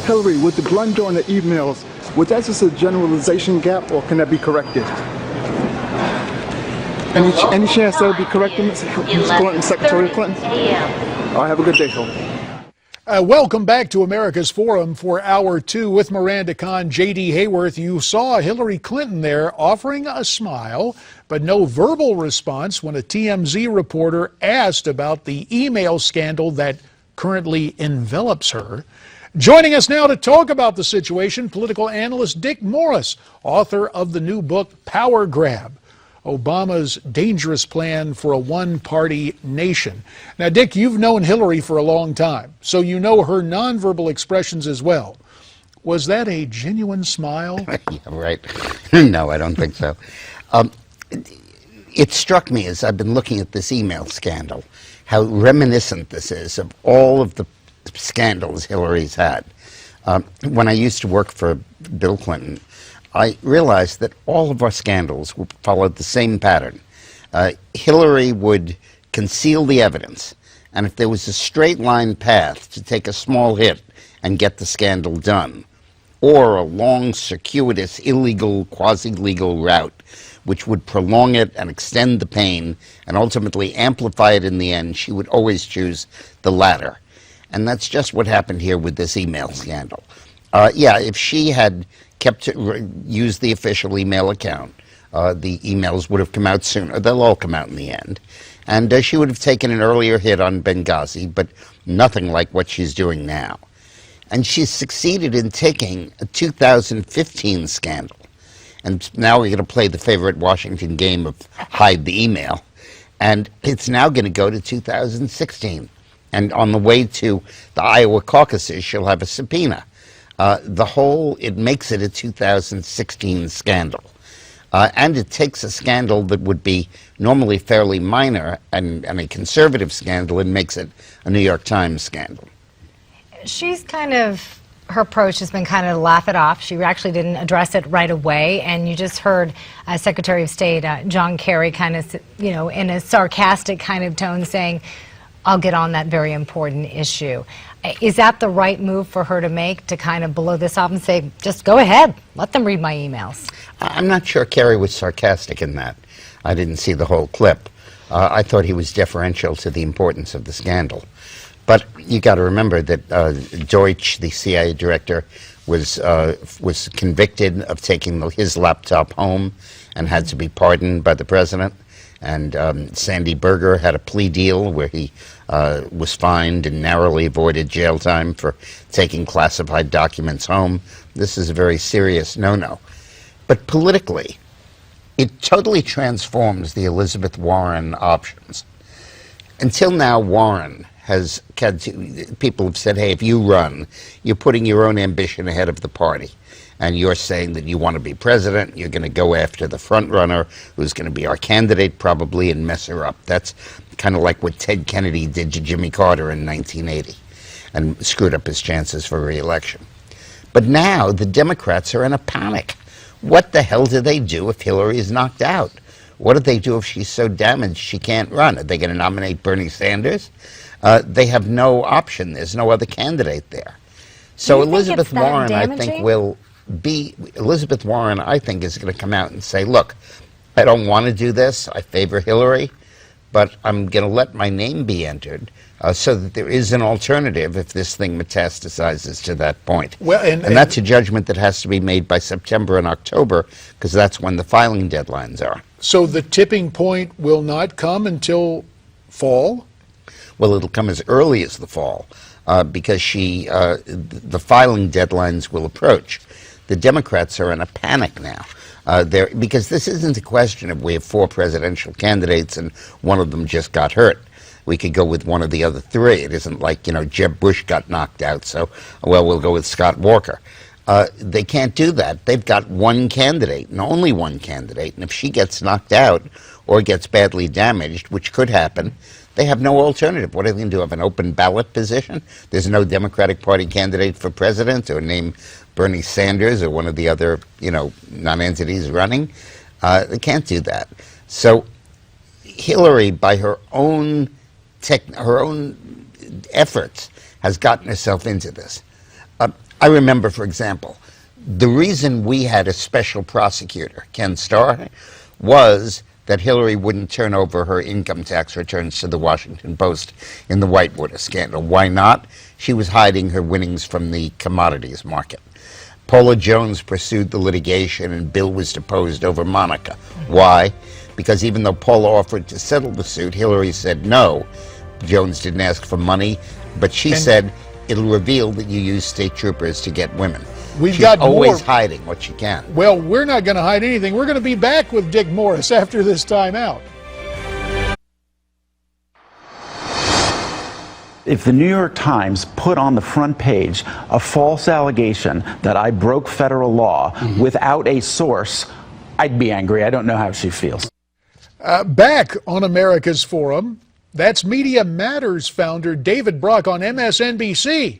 Hillary, with the blunder on the emails, was that just a generalization gap, or can that be corrected? Any chance that will be corrected, Ms. Clinton, Secretary Clinton? All right, have a good day, Phil. Welcome back to America's Forum for Hour 2 with Miranda Kahn, J.D. Hayworth. You saw Hillary Clinton there offering a smile, but no verbal response when a TMZ reporter asked about the email scandal that currently envelops her. Joining us now to talk about the situation, political analyst Dick Morris, author of the new book, Power Grab: Obama's Dangerous Plan for a One-Party Nation. Now, Dick, you've known Hillary for a long time, so you know her nonverbal expressions as well. Was that a genuine smile? Yeah, right. No, I don't think so. It struck me as I've been looking at this email scandal, how reminiscent this is of all of the scandals Hillary's had. When I used to work for Bill Clinton, I realized that all of our scandals followed the same pattern. Hillary would conceal the evidence, and if there was a straight line path to take a small hit and get the scandal done, or a long, circuitous, illegal, quasi-legal route which would prolong it and extend the pain and ultimately amplify it in the end, she would always choose the latter. And that's just what happened here with this email scandal. If she had used the official email account, the emails would have come out sooner. They'll all come out in the end. And she would have taken an earlier hit on Benghazi, but nothing like what she's doing now. And she's succeeded in taking a 2015 scandal. And now we're going to play the favorite Washington game of hide the email. And it's now going to go to 2016. And on the way to the Iowa caucuses, she'll have a subpoena. It makes it a 2016 scandal. And it takes a scandal that would be normally fairly minor and a conservative scandal and makes it a New York Times scandal. Her approach has been kind of to laugh it off. She actually didn't address it right away. And you just heard Secretary of State John Kerry kind of, in a sarcastic kind of tone saying, I'll get on that very important issue. Is that the right move for her to make, to kind of blow this off and say, just go ahead, let them read my emails? I'm not sure Kerry was sarcastic in that. I didn't see the whole clip. I thought he was deferential to the importance of the scandal. But you got to remember that Deutsch, the CIA director, was convicted of taking his laptop home and had to be pardoned by the president. And Sandy Berger had a plea deal where he was fined and narrowly avoided jail time for taking classified documents home. This is a very serious no-no. But politically, it totally transforms the Elizabeth Warren options. Until now, Warren has people have said, hey, if you run, you're putting your own ambition ahead of the party. And you're saying that you want to be president, you're going to go after the front runner, who's going to be our candidate probably, and mess her up. That's kind of like what Ted Kennedy did to Jimmy Carter in 1980 and screwed up his chances for re-election. But now the Democrats are in a panic. What the hell do they do if Hillary is knocked out? What do they do if she's so damaged she can't run? Are they going to nominate Bernie Sanders? They have no option. There's no other candidate there. So Elizabeth Warren, I think, Elizabeth Warren, I think, is going to come out and say, look, I don't want to do this. I favor Hillary, but I'm going to let my name be entered so that there is an alternative if this thing metastasizes to that point. Well, and that's a judgment that has to be made by September and October, because that's when the filing deadlines are. So the tipping point will not come until fall? Well, it'll come as early as the fall, because the filing deadlines will approach. The Democrats are in a panic now, because this isn't a question of we have 4 presidential candidates and one of them just got hurt. We could go with one of the other 3. It isn't like, Jeb Bush got knocked out, so, well, we'll go with Scott Walker. They can't do that. They've got one candidate, and only one candidate, and if she gets knocked out or gets badly damaged, which could happen, they have no alternative. What are they going to do, have an open ballot position? There's no Democratic Party candidate for president or name Bernie Sanders or one of the other, non-entities running. They can't do that. So Hillary, by her own efforts, has gotten herself into this. I remember, for example, the reason we had a special prosecutor, Ken Starr, was that Hillary wouldn't turn over her income tax returns to the Washington Post in the Whitewater scandal. Why not? She was hiding her winnings from the commodities market. Paula Jones pursued the litigation and Bill was deposed over Monica. Why? Because even though Paula offered to settle the suit, Hillary said no. Jones didn't ask for money, but she said it'll reveal that you use state troopers to get women. We've She's got always more. hiding what she can. Well, we're not going to hide anything. We're going to be back with Dick Morris after this time out. If the New York Times put on the front page a false allegation that I broke federal law without a source, I'd be angry. I don't know how she feels. Back on America's Forum, that's Media Matters founder David Brock on MSNBC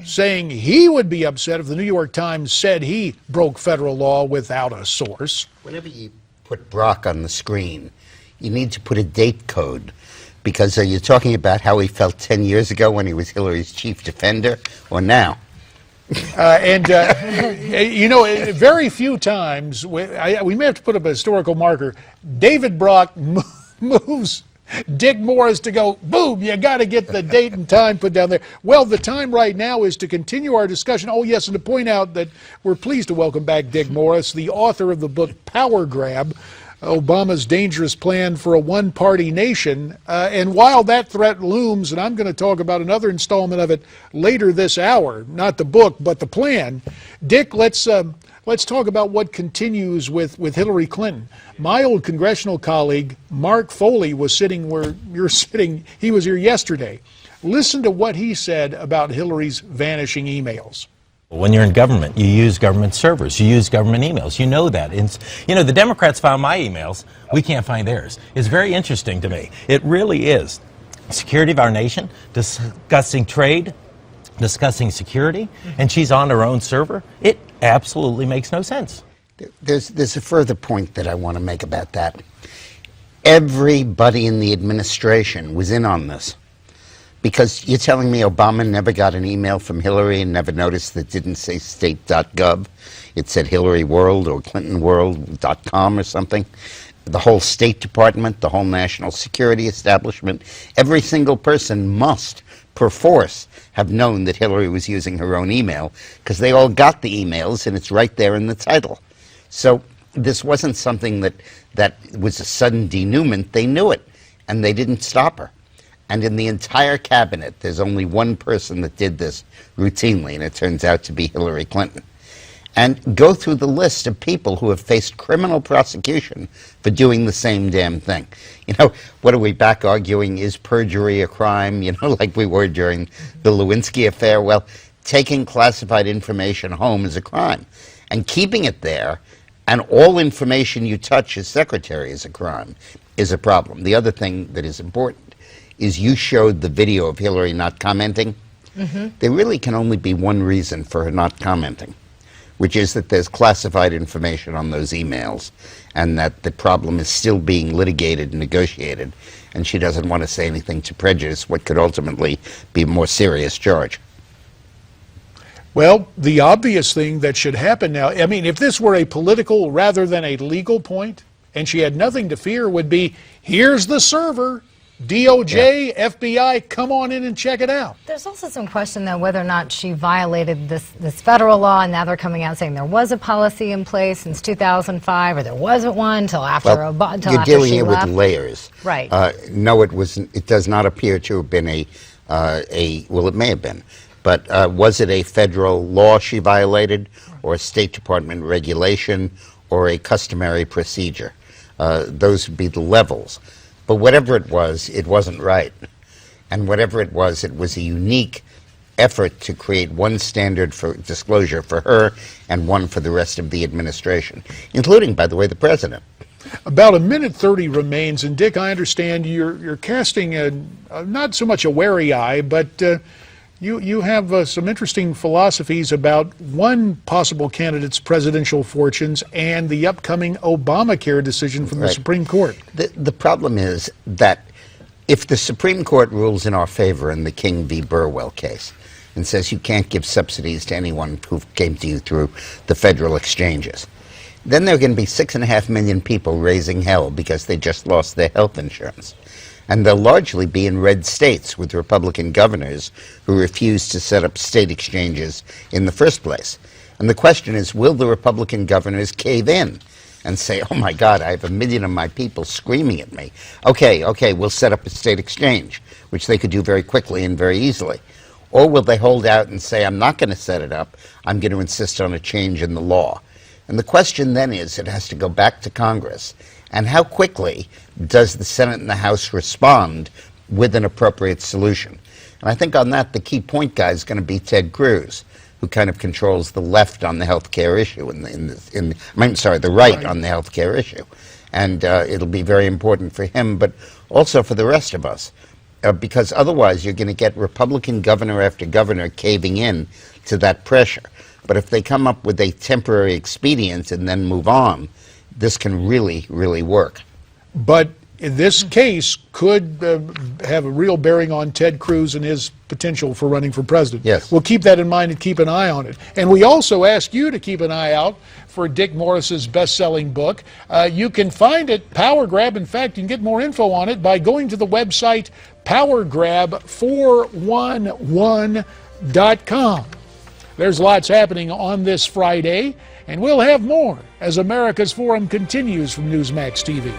saying he would be upset if the New York Times said he broke federal law without a source. Whenever you put Brock on the screen, you need to put a date code. Because are you talking about how he felt 10 years ago when he was Hillary's chief defender, or now? You know, very few times, we may have to put up a historical marker, David Brock moves Dick Morris to go, boom, you got to get the date and time put down there. Well, the time right now is to continue our discussion. Oh, yes, and to point out that we're pleased to welcome back Dick Morris, the author of the book Power Grab, Obama's Dangerous Plan for a One-Party Nation. And while that threat looms, and I'm going to talk about another installment of it later this hour, not the book, but the plan, Dick, let's talk about what continues with Hillary Clinton. My old congressional colleague, Mark Foley, was sitting where you're sitting. He was here yesterday. Listen to what he said about Hillary's vanishing emails. When you're in government, you use government servers, you use government emails. You know that. And, you know, the Democrats found my emails. We can't find theirs. It's very interesting to me. It really is. Security of our nation, discussing trade, discussing security, and she's on her own server. It absolutely makes no sense. There's a further point that I want to make about that. Everybody in the administration was in on this. Because you're telling me Obama never got an email from Hillary and never noticed that it didn't say state.gov. It said Hillary World or ClintonWorld.com or something. The whole State Department, the whole national security establishment, every single person must, per force, have known that Hillary was using her own email because they all got the emails and it's right there in the title. So this wasn't something that was a sudden denouement. They knew it and they didn't stop her. And in the entire cabinet, there's only one person that did this routinely, and it turns out to be Hillary Clinton. And go through the list of people who have faced criminal prosecution for doing the same damn thing. You know, what are we back arguing? Is perjury a crime? You know, like we were during the Lewinsky affair. Well, taking classified information home is a crime. And keeping it there, and all information you touch as secretary is a crime, is a problem. The other thing that is important is you showed the video of Hillary not commenting. There really can only be one reason for her not commenting, which is that there's classified information on those emails and that the problem is still being litigated and negotiated, and she doesn't want to say anything to prejudice what could ultimately be a more serious charge. Well, the obvious thing that should happen now, I mean, if this were a political rather than a legal point, and she had nothing to fear, would be, here's the server, DOJ, FBI, come on in and check it out. There's also some question, though, whether or not she violated this federal law, and now they're coming out saying there was a policy in place since 2005, or there wasn't one until after Obama. You're dealing here with layers. Right. No, it wasn't. It does not appear to have been well, it may have been, but was it a federal law she violated, or a State Department regulation, or a customary procedure? Those would be the levels. But whatever it wasn't right. And whatever it was a unique effort to create one standard for disclosure for her and one for the rest of the administration, including, by the way, the president. About a minute 30 remains, and Dick, I understand you're casting not so much a wary eye, but you have some interesting philosophies about one possible candidate's presidential fortunes and the upcoming Obamacare decision from the Supreme Court. The problem is that if the Supreme Court rules in our favor in the King v. Burwell case, and says you can't give subsidies to anyone who came to you through the federal exchanges. Then there are going to be 6.5 million people raising hell because they just lost their health insurance. And they'll largely be in red states with Republican governors who refuse to set up state exchanges in the first place. And the question is, will the Republican governors cave in and say, oh my God, I have 1 million of my people screaming at me. Okay, we'll set up a state exchange, which they could do very quickly and very easily. Or will they hold out and say, I'm not going to set it up, I'm going to insist on a change in the law? And the question then is, it has to go back to Congress. And how quickly does the Senate and the House respond with an appropriate solution? And I think on that, the key point guy is going to be Ted Cruz, who kind of controls the left on the health care issue, the right on the health care issue. And it'll be very important for him, but also for the rest of us. Because otherwise you're going to get Republican governor after governor caving in to that pressure. But if they come up with a temporary expedient and then move on, this can really, really work. But in this case could have a real bearing on Ted Cruz and his potential for running for president. Yes. We'll keep that in mind and keep an eye on it. And we also ask you to keep an eye out for Dick Morris's best-selling book. You can find it, Power Grab. In fact, you can get more info on it by going to the website powergrab411.com. There's lots happening on this Friday, and we'll have more as America's Forum continues from Newsmax TV.